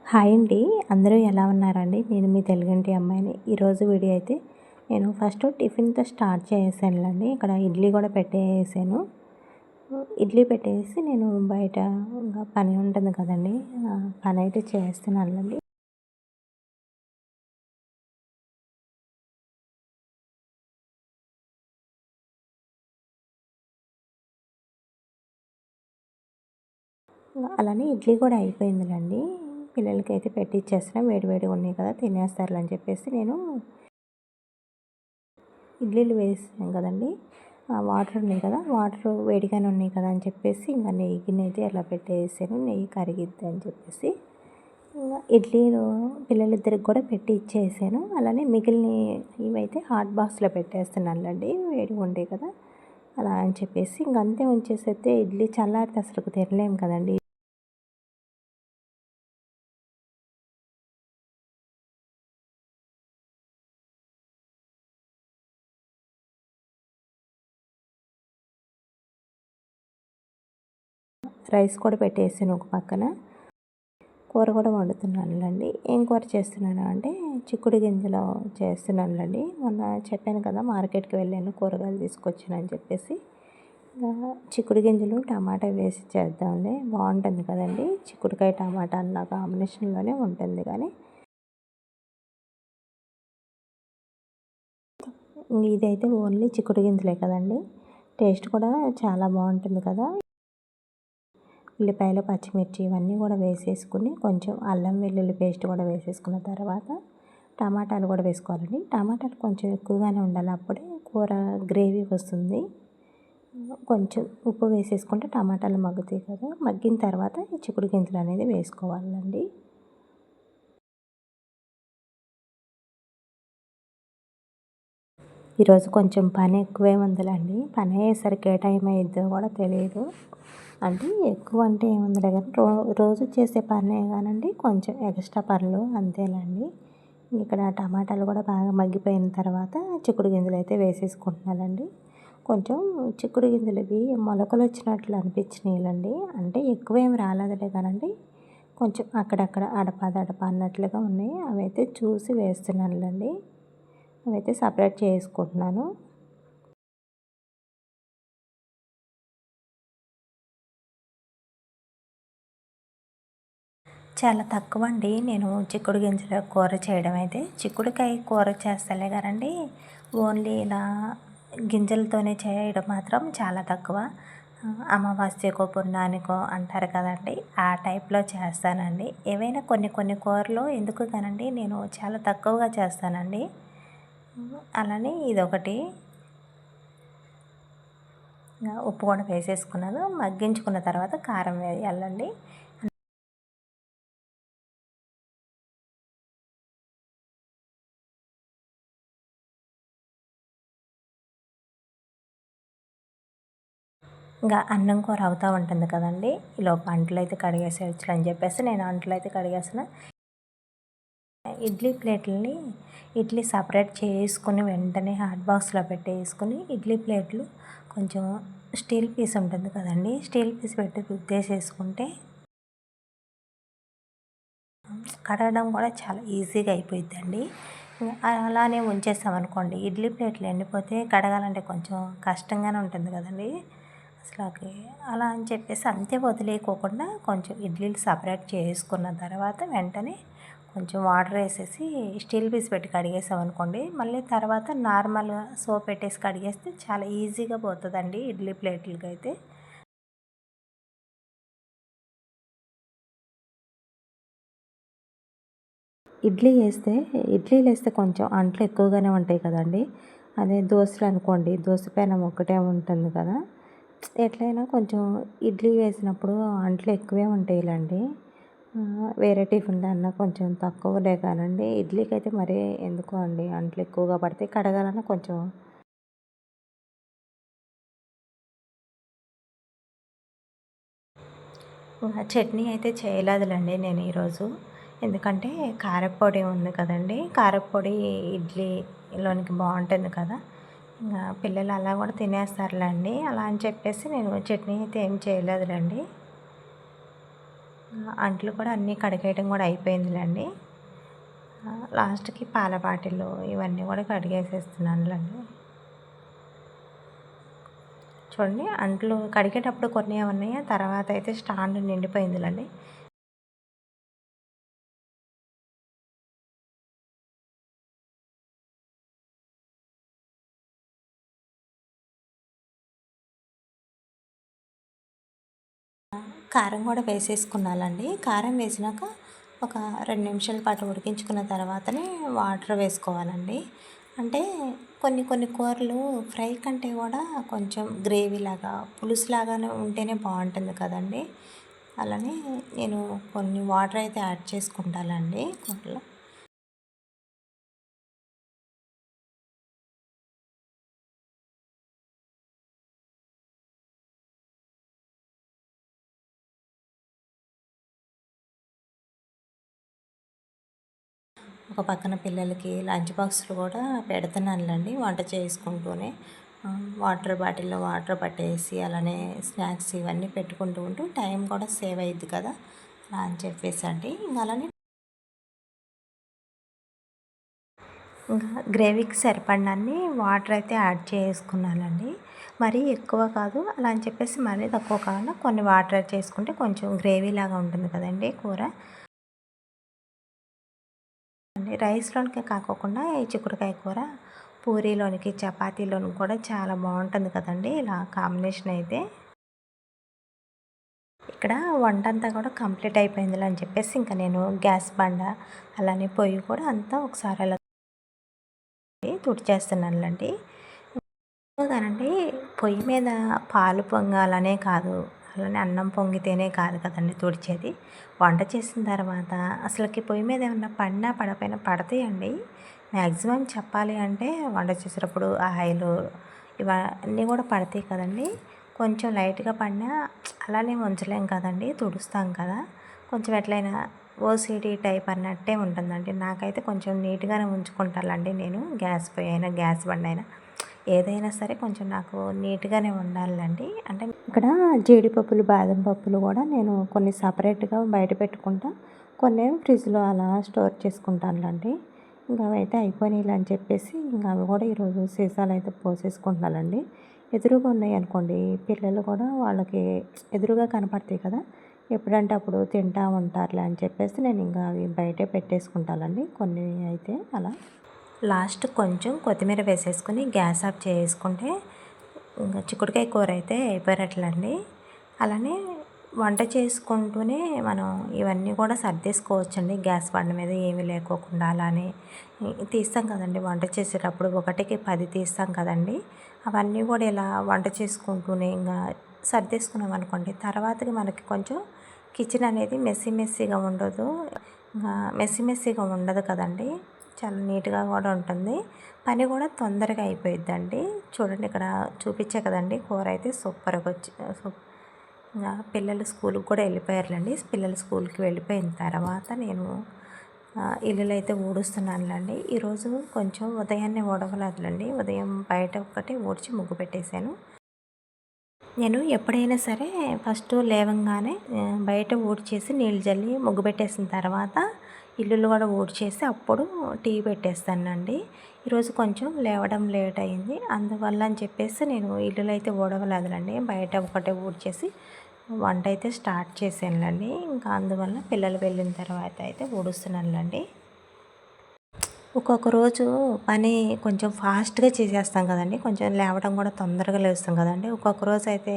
Hi అండి. అందరూ ఎలా ఉన్నారండి? నేను మీ తెలుగింటి అమ్మాయిని. ఈరోజు వీడియో అయితే నేను ఫస్ట్ టిఫిన్‌తో స్టార్ట్ చేసేసానులెండి. ఇక్కడ ఇడ్లీ కూడా పెట్టేసాను. ఇడ్లీ పెట్టేసి నేను బయట ఇంకా పని ఉంటుంది కదండీ! పనైతే చేస్తున్నానులెండి. అలానే ఇడ్లీ కూడా అయిపోయిందిలెండి. పిల్లలకైతే పెట్టిచ్చేస్తున్నా. వేడి వేడిగా ఉన్నాయి కదా! తినేస్తారులే అని చెప్పేసి నేను ఇడ్లీలు వేసాను కదండీ! వాటర్ ఉన్నాయి కదా! వాటర్ వేడిగానే ఉన్నాయి కదా అని చెప్పేసి ఇంకా నెయ్యి గిన్నె అయితే అలా పెట్టేసాను. నెయ్యి కరిగిద్ది అని చెప్పేసి ఇంకా ఇడ్లీలు పిల్లలిద్దరికి కూడా పెట్టి ఇచ్చేసాను. అలానే మిగిలిన ఇవైతే హాట్ బాక్స్లో పెట్టేస్తున్నానులేండి. వేడిగా ఉంటాయి కదా అలా అని చెప్పేసి ఇంక అంతే ఉంచేసైతే ఇడ్లీ చల్లారితే అసలు తినలేము కదండి. రైస్ కూడా పెట్టేసాను ఒక పక్కన. కూర కూడా వండుతున్నానులేండి. ఏం కూర చేస్తున్నాను అంటే చిక్కుడు గింజలు చేస్తున్నానులేండి. మొన్న చెప్పాను కదా మార్కెట్కి వెళ్ళాను కూరగాయలు తీసుకొచ్చానని చెప్పేసి. చిక్కుడు గింజలు టమాటా వేసి చేద్దాంలే బాగుంటుంది కదండి. చిక్కుడుకాయ టమాటా అన్న కాంబినేషన్లోనే ఉంటుంది కానీ ఇదైతే ఓన్లీ చిక్కుడు గింజలే కదండి. టేస్ట్ కూడా చాలా బాగుంటుంది కదా. ఉల్లిపాయలు పచ్చిమిర్చి ఇవన్నీ కూడా వేసేసుకుని కొంచెం అల్లం వెల్లుల్లి పేస్ట్ కూడా వేసేసుకున్న తర్వాత టమాటాలు కూడా వేసుకోవాలండి. టమాటాలు కొంచెం ఎక్కువగానే ఉండాలి, అప్పుడే కూర గ్రేవీ వస్తుంది. కొంచెం ఉప్పు వేసేసుకుంటే టమాటాలు మగ్గుతాయి కదా. మగ్గిన తర్వాత ఈ చిక్కుడు గింజలు అనేది వేసుకోవాలండి. ఈరోజు కొంచెం పని ఎక్కువే ఉందిలేండి. పని అయ్యేసరికి ఏ టైం అయిద్దో కూడా తెలియదు. అంటే ఎక్కువ అంటే ఏముందిలే కానీ రోజు చేసే పనే కానండి, కొంచెం ఎక్స్ట్రా పనులు అంతేలేండి. ఇక్కడ టమాటాలు కూడా బాగా మగ్గిపోయిన తర్వాత చిక్కుడు గింజలు అయితే వేసేసుకుంటున్నానండి. కొంచెం చిక్కుడు గింజలకి మొలకలు వచ్చినట్లు అనిపించినాయిలండి. అంటే ఎక్కువ ఏమి రాలేదులే కానండి, కొంచెం అక్కడక్కడ అడపదడప అన్నట్లుగా ఉన్నాయి. అవైతే చూసి వేస్తున్నానులేండి. అవైతే సపరేట్ చేసుకుంటున్నాను. చాలా తక్కువ అండి నేను చిక్కుడు గింజల కూర చేయడం అయితే. చిక్కుడుకాయ కూర చేస్తలే కానండి, ఓన్లీ ఇలా గింజలతోనే చేయడం మాత్రం చాలా తక్కువ. అమావాస్యకో పుణ్యానికో అంటారు కదండి, ఆ టైప్లో చేస్తానండి. ఏవైనా కొన్ని కొన్ని కూరలు ఎందుకు కానండి నేను చాలా తక్కువగా చేస్తానండి. అలానే ఇదొకటి. ఉప్పు కూడా వేసేసుకున్నాను. మగ్గించుకున్న తర్వాత కారం వేయాలండి. ఇంకా అన్నం కూర అవుతూ ఉంటుంది కదండి. ఈలోపు అంట్లు అయితే కడిగేసేయచ్చు అని చెప్పేసి నేను అంట్లు అయితే కడిగేసిన. ఇడ్లీ ప్లేట్లని ఇడ్లీ సపరేట్ చేసుకుని వెంటనే హాట్ బాక్స్లో పెట్టేసుకుని ఇడ్లీ ప్లేట్లు కొంచెం స్టీల్ పీస్ ఉంటుంది కదండి, స్టీల్ పీస్ పెట్టి రుద్దేసేసుకుంటే కడగడం కూడా చాలా ఈజీగా అయిపోయిద్దండి. అలానే ఉంచేసామనుకోండి ఇడ్లీ ప్లేట్లు ఎండిపోతే కడగాలంటే కొంచెం కష్టంగానే ఉంటుంది కదండి అసలుకి. అలా అని చెప్పేసి అంతే వదిలేయకోకుండా కొంచెం ఇడ్లీలు సపరేట్ చేసుకున్న తర్వాత వెంటనే కొంచెం వాటర్ వేసేసి స్టీల్ పీస్ పెట్టి కడిగేసామనుకోండి, మళ్ళీ తర్వాత నార్మల్గా సోప్ పెట్టేసి కడిగేస్తే చాలా ఈజీగా పోతుందండి ఇడ్లీ ప్లేట్లకి అయితే. ఇడ్లీలు వేస్తే కొంచెం అంట్లు ఎక్కువగానే ఉంటాయి కదండి. అదే దోశలు అనుకోండి, దోశ పెనం ఒకటే ఉంటుంది కదా. ఎట్లయినా కొంచెం ఇడ్లీ వేసినప్పుడు అంట్లు ఎక్కువే ఉంటాయిలేండి. వేరే టిఫిన్లు అన్నా కొంచెం తక్కువలే కానండి, ఇడ్లీకి అయితే మరీ ఎందుకో అండి అంట్లు ఎక్కువగా పడతాయి. కడగాలన్నా కొంచెం చట్నీ అయితే చేయలేదులేండి నేను ఈరోజు. ఎందుకంటే కారప్పొడి ఉంది కదండి, కారప్పొడి ఇడ్లీలోనికి బాగుంటుంది కదా. ఇంకా పిల్లలు అలా కూడా తినేస్తారులేండి. అలా అని చెప్పేసి నేను చట్నీ అయితే ఏం చేయలేదులేండి. అంట్లు కూడా అన్నీ కడిగేయడం కూడా అయిపోయిందిలేండి. లాస్ట్‌కి పాల బాటిల్లు ఇవన్నీ కూడా కడిగేసేస్తున్నానులేండి. చూడండి అంట్లు కడిగేటప్పుడు కొన్ని ఉన్నాయి. తర్వాత అయితే స్టాండ్ నిండిపోయిందిలేండి. కారం కూడా వేసేసుకున్నానండి. కారం వేసినాక ఒక 2 నిమిషాల పాటు ఉడికించుకున్న తర్వాతనే వాటర్ వేసుకోవాలండి. అంటే కొన్ని కొన్ని కూరలు ఫ్రై కంటే కూడా కొంచెం గ్రేవీలాగా, పులుసులాగానే ఉంటేనే బాగుంటుంది కదండీ! అలానే నేను కొన్ని వాటర్ అయితే యాడ్ చేసుకుంటానండి కూరలో. ఒక పక్కన పిల్లలకి లంచ్ బాక్స్‌లు కూడా పెడుతున్నానులేండి వంట చేసుకుంటూనే. వాటర్ బాటిల్‌లో వాటర్ పట్టేసి అలానే స్నాక్స్ ఇవన్నీ పెట్టుకుంటూ ఉంటూ టైం కూడా సేవ్ అయ్యిద్ది కదా! అలా అని చెప్పేసండి. ఇంక అలానే ఇంకా గ్రేవీకి సరిపడినన్ని వాటర్ అయితే యాడ్ చేసుకున్నానండి. మరీ ఎక్కువ కాదు. అలా అని చెప్పేసి మరీ తక్కువ కాకుండా కొన్ని వాటర్ యాడ్ చేసుకుంటే కొంచెం గ్రేవీలాగా ఉంటుంది కదండీ కూర. రైస్‌లోనికి కాకోకుండా ఈ చిక్కుడుకాయ కూర పూరీలోనికి, చపాతీలోనికి కూడా చాలా బాగుంటుంది కదండీ! ఇలా కాంబినేషన్ అయితే. ఇక్కడ వంటంతా కూడా కంప్లీట్ అయిపోయిందిలే అని చెప్పేసి ఇంక నేను గ్యాస్ బండ అలానే పొయ్యి కూడా అంతా ఒకసారి అలా తుడిచేస్తున్నానులేండి. ఎక్కువగానండి పొయ్యి మీద పాలు పొంగాలనే కాదు, అలానే అన్నం పొంగితేనే కాదు కదండీ తుడిచేది. వంట చేసిన తర్వాత అసలకి పొయ్యి మీద ఏమన్నా పడినా పడకపోయినా పడతాయండి. మ్యాక్సిమం చెప్పాలి అంటే వంట చేసేటప్పుడు ఆయిలు ఇవన్నీ కూడా పడతాయి కదండీ! కొంచెం లైట్‌గా పడినా అలానే ఉంచలేం కదండీ! తుడుస్తాం కదా! కొంచెం ఎట్లైనా ఓసీడీ టైప్ అన్నట్టే ఉంటుందండి. నాకైతే కొంచెం నీట్‌గానే ఉంచుకుంటానండి నేను. గ్యాస్ పొయ్యి అయినా, గ్యాస్ బండైనా ఏదైనా సరే కొంచెం నాకు నీట్‌గానే ఉండాలండి. అంటే ఇక్కడ జీడిపప్పులు, బాదం పప్పులు కూడా నేను కొన్ని సపరేట్‌గా బయట పెట్టుకుంటా. కొన్నేమో ఫ్రిడ్జ్‌లో అలా స్టోర్ చేసుకుంటానులేండి. ఇంక అవైతే అయిపోయినాయిలే అని చెప్పేసి ఇంక అవి కూడా ఈరోజు సీసాలైతే పోసేసుకుంటున్నానండి. ఎదురుగా ఉన్నాయనుకోండి పిల్లలు కూడా వాళ్ళకి ఎదురుగా కనపడతాయి కదా! ఎప్పుడంటే అప్పుడు తింటా ఉంటారులే అని చెప్పేసి నేను ఇంకా అవి బయటే పెట్టేసుకుంటానండి కొన్ని అయితే అలా. లాస్ట్ కొంచెం కొత్తిమీర వేసేసుకొని గ్యాస్ ఆఫ్ చేసుకుంటే ఇంకా చిక్కుడుకాయ కూర అయితే అయిపోయినట్లండి. అలానే వంట చేసుకుంటూనే మనం ఇవన్నీ కూడా సర్దేసుకోవచ్చండి. గ్యాస్ బండ మీద ఏమీ లేకోకుండా అలానే తీస్తాం కదండీ వంట చేసేటప్పుడు ఒకటికి 10 తీస్తాం కదండీ! అవన్నీ కూడా ఇలా వంట చేసుకుంటూనే ఇంగా సర్దేసుకున్నాం అనుకోండి తర్వాతకి మనకి కొంచెం కిచెన్ అనేది మెస్సీ మెస్సీగా ఉండదు. ఇంకా మెస్సీ మెస్సీగా ఉండదు కదండీ! చాలా నీట్‌గా కూడా ఉంటుంది. పని కూడా తొందరగా అయిపోయిద్దండి. చూడండి ఇక్కడ చూపించా కదండీ కూర అయితే సూపర్‌గా వచ్చి ఇంగా పిల్లలు స్కూల్‌కి కూడా వెళ్ళిపోయారులేండి. పిల్లలు స్కూల్‌కి వెళ్ళిపోయిన తర్వాత నేను ఇల్లులైతే ఊడుస్తున్నానులేండి. ఈరోజు కొంచెం ఉదయాన్నే ఊడవలేదులేండి. ఉదయం బయట ఒక్కటి ఊడ్చి ముగ్గు పెట్టేశాను. నేను ఎప్పుడైనా సరే ఫస్ట్ లేవంగానే బయట ఊడ్చేసి నీళ్ళు జల్లి ముగ్గు పెట్టేసిన తర్వాత ఇల్లులు కూడా ఊడ్చేసి అప్పుడు టీ పెట్టేస్తానండి. ఈరోజు కొంచెం లేవడం లేట్ అయింది. అందువల్ల అని చెప్పేసి నేను ఇల్లులు అయితే ఊడవలేదులేండి. బయట ఒకటే ఊడ్చేసి వంట అయితే స్టార్ట్ చేశానులేండి. ఇంకా అందువల్ల పిల్లలు వెళ్ళిన తర్వాత అయితే ఊడుస్తున్నానులేండి. ఒక్కొక్క రోజు పని కొంచెం ఫాస్ట్‌గా చేసేస్తాం కదండీ! కొంచెం లేవడం కూడా తొందరగా లేస్తాం కదండీ! ఒక్కొక్క రోజైతే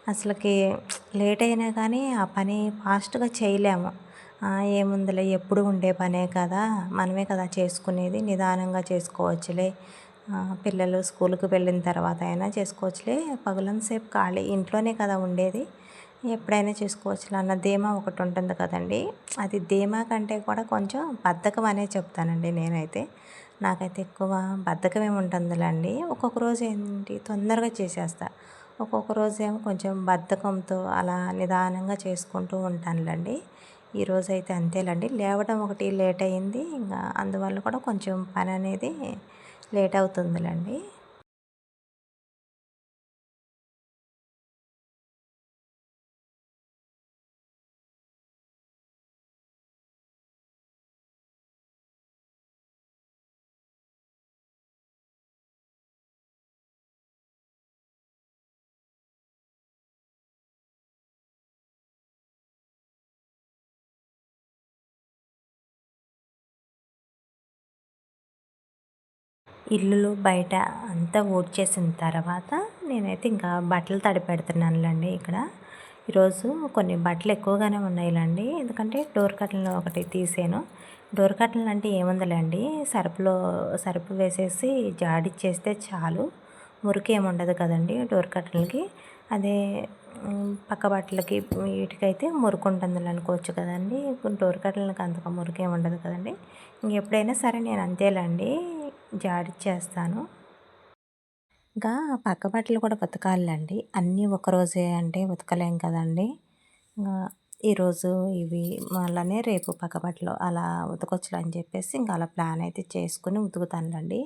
అసలకి లేట్ అయినా కానీ ఆ పని ఫాస్ట్‌గా చేయలేము. ఏముందిలే ఎప్పుడు ఉండే పనే కదా! మనమే కదా చేసుకునేది నిదానంగా చేసుకోవచ్చులే. పిల్లలు స్కూల్‌కి వెళ్ళిన తర్వాత అయినా చేసుకోవచ్చులే. పగలంతసేపు ఖాళీ ఇంట్లోనే కదా ఉండేది. ఎప్పుడైనా చేసుకోవచ్చులే అన్న ధీమా ఒకటి ఉంటుంది కదండీ! అది ధీమా కంటే కూడా కొంచెం బద్ధకం అనే చెప్తానండి నేనైతే. నాకైతే ఎక్కువ బద్ధకం ఏమి ఉంటుందిలేండి. ఒక్కొక్క రోజు ఏంటి తొందరగా చేసేస్తా. ఒక్కొక్క రోజేమో కొంచెం బద్ధకంతో అలా నిదానంగా చేసుకుంటూ ఉంటానులేండి. ఈరోజైతే అంతేలేండి. లేవడం ఒకటి లేట్ అయింది. ఇంగా అందువల్ల కూడా కొంచెం పని అనేది లేట్ అవుతుందిలేండి. ఇల్లులు బయట అంతా ఊడ్చేసిన తర్వాత నేనైతే ఇంకా బట్టలు తడిపెడుతున్నానులేండి ఇక్కడ. ఈరోజు కొన్ని బట్టలు ఎక్కువగానే ఉన్నాయిలేండి. ఎందుకంటే డోర్ కర్టెన్ ఒకటి తీసాను. డోర్ కర్టెన్ అంటే ఏముందిలేండి, సరుపు వేసేసి జాడిచ్చేస్తే చాలు. మురికి ఏముండదు కదండి డోర్ కర్టెన్కి. అదే పక్క బట్టలకి వీటికైతే మురికి ఉంటుందిలే అనుకోవచ్చు కదండి. డోర్ కర్టెన్లకి అంతగా మురికి ఏమి ఉండదు కదండి. ఇంకెప్పుడైనా సరే నేను అంతేలేండి, జాడిచ్చేస్తాను. ఇంకా పక్క బట్టలు కూడా ఉతకాలండి. అన్నీ ఒకరోజే అంటే ఉతకలేం కదండి. ఇంకా ఈరోజు ఇవి మళ్ళీ రేపు పక్క బట్టలు అలా ఉతకొచ్చులే అని చెప్పేసి ఇంకా అలా ప్లాన్ అయితే చేసుకుని ఉతుకుతానులేండి.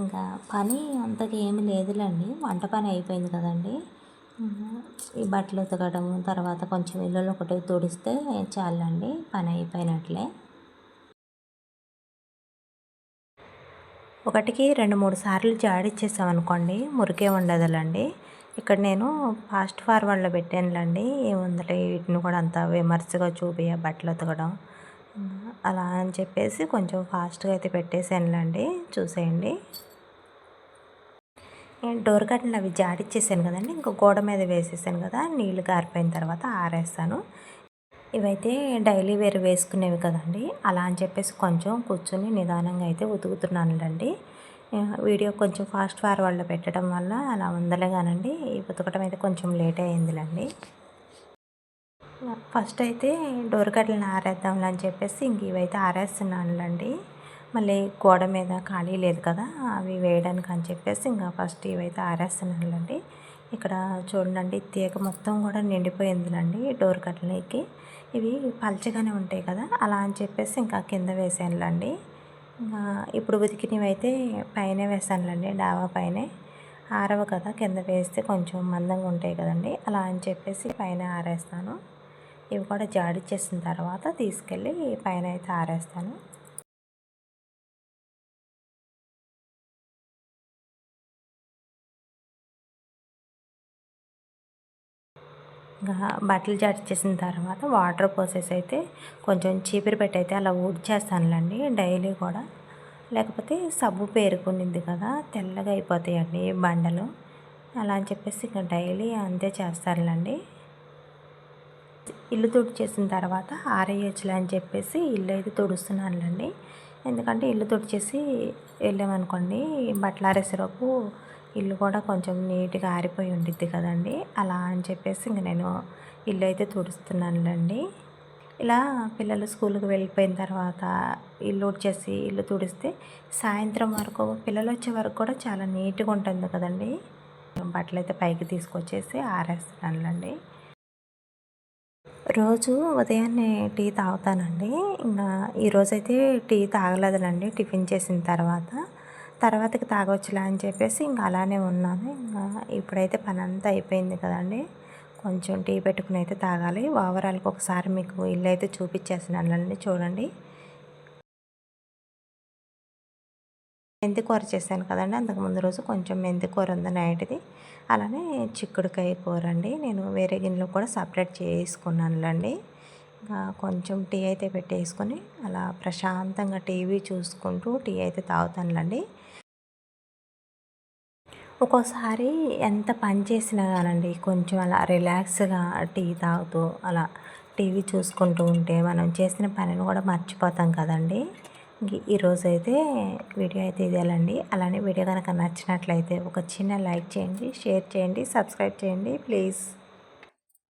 ఇంకా పని అంతగా ఏమి లేదులేండి, వంట పని అయిపోయింది కదండి. ఈ బట్టలు ఉతకడం తర్వాత కొంచెం ఇల్లులు ఒకటి తుడిస్తే చాలండి, పని అయిపోయినట్లే. ఒకటికి 2-3 సార్లు జాడిచ్చేసామనుకోండి మురికే ఉండదులేండి. ఇక్కడ నేను ఫాస్ట్ ఫార్వర్డ్లో పెట్టానులేండి. ఏముందిలే వీటిని కూడా అంత విమర్శగా చూపియ బట్టలు ఉతకడం అలా అని చెప్పేసి కొంచెం ఫాస్ట్గా అయితే పెట్టేసానులేండి, చూసేయండి. డోర్ కర్టెన్లు అవి జాడిచ్చేసాను కదండి, ఇంకో గోడ మీద వేసేసాను కదా, నీళ్ళు గారిపోయిన తర్వాత ఆరేస్తాను. ఇవైతే డైలీ వేర్ వేసుకునేవి కదండి, అలా అని చెప్పేసి కొంచెం కూర్చొని నిదానంగా అయితే ఉతుకుతున్నానులేండి. వీడియో కొంచెం ఫాస్ట్ ఫార్వర్డ్లో పెట్టడం వల్ల అలా ఉందలే కానండి, ఉతకడం అయితే కొంచెం లేట్ అయిందిలేండి. ఫస్ట్ అయితే డోర్ కర్టెన్లు ఆరేద్దాంలే అని చెప్పేసి ఇంక ఇవైతే ఆరేస్తున్నానులేండి. మళ్ళీ గోడ మీద ఖాళీ లేదు కదా, అవి వేయడానికి అని చెప్పేసి ఇంకా ఫస్ట్ ఇవైతే ఆరేస్తున్నానులేండి. ఇక్కడ చూడండి, తీగ మొత్తం కూడా నిండిపోయిందిలేండి డోర్ కర్టెన్కి. ఇవి పల్చగానే ఉంటాయి కదా, అలా అని చెప్పేసి ఇంకా కింద వేసానులేండి. ఇంకా ఇప్పుడు ఉతికినవి అయితే పైన వేసానులేండి, డాబా పైనే. ఆరవ కదా, కింద వేస్తే కొంచెం మందంగా ఉంటాయి కదండి, అలా అని చెప్పేసి పైన ఆరేస్తాను. ఇవి కూడా జాడిచ్చేసిన తర్వాత తీసుకెళ్ళి పైన అయితే ఆరేస్తాను. ఇంకా బట్టలు జాడిచ్చేసిన తర్వాత వాటర్ పోసేసి అయితే కొంచెం చీపురు పెట్టి అయితే అలా ఊడ్చేస్తానులేండి డైలీ కూడా. లేకపోతే సబ్బు పేరుకునింది కదా, తెల్లగా అయిపోతాయండి బండలు. అలా అని చెప్పేసి ఇంకా డైలీ అంతే చేస్తానులేండి. ఇల్లు తుడిచేసిన తర్వాత ఆరేయచ్చులే అని చెప్పేసి ఇల్లు అయితే తుడుస్తున్నానులేండి. ఎందుకంటే ఇల్లు తుడిచేసి వెళ్ళామనుకోండి, బట్టలు ఆరేసేలోపు ఇల్లు కూడా కొంచెం నీట్గా ఆరిపోయి ఉండిద్ది కదండి, అలా అని చెప్పేసి ఇంక నేను ఇల్లు అయితే తుడుస్తున్నానులేండి. ఇలా పిల్లలు స్కూల్కి వెళ్ళిపోయిన తర్వాత ఇల్లు ఊడ్చేసి ఇల్లు తుడిస్తే సాయంత్రం వరకు పిల్లలు వచ్చే వరకు కూడా చాలా నీట్గా ఉంటుంది కదండి. బట్టలు అయితే పైకి తీసుకొచ్చేసి ఆరేస్తున్నానులేండి. రోజు ఉదయాన్నే టీ తాగుతానండి. ఇంకా ఈరోజైతే టీ తాగలేదులేండి, టిఫిన్ చేసిన తర్వాతకి తాగొచ్చులే అని చెప్పేసి ఇంకా అలానే ఉన్నాను. ఇంకా ఇప్పుడైతే పని అంతా అయిపోయింది కదండి, కొంచెం టీ పెట్టుకుని అయితే తాగాలి. ఓవరాల్గా ఒకసారి మీకు ఇల్లు అయితే చూపించేస్తున్నానండి, చూడండి. మెంతి కూర చేశాను కదండి అంతకుముందు రోజు, కొంచెం మెంతి కూర ఉంది నైట్ది. అలానే చిక్కుడుకాయ కూర అండి, నేను వేరే గిన్నెలో కూడా సపరేట్ చేసుకున్నానులేండి. ఇంకా కొంచెం టీ అయితే పెట్టేసుకొని అలా ప్రశాంతంగా టీవీ చూసుకుంటూ టీ అయితే తాగుతానులేండి. ఒక్కోసారి ఎంత పని చేసినా కానండి కొంచెం అలా రిలాక్స్గా టీ తాగుతూ అలా టీవీ చూసుకుంటూ ఉంటే మనం చేసిన పనిని కూడా మర్చిపోతాం కదండి. ఈరోజైతే వీడియో అయితే ఇదేలండి. అలానే వీడియో కనుక నచ్చినట్లయితే ఒక చిన్న లైక్ చేయండి, షేర్ చేయండి, సబ్స్క్రైబ్ చేయండి ప్లీజ్.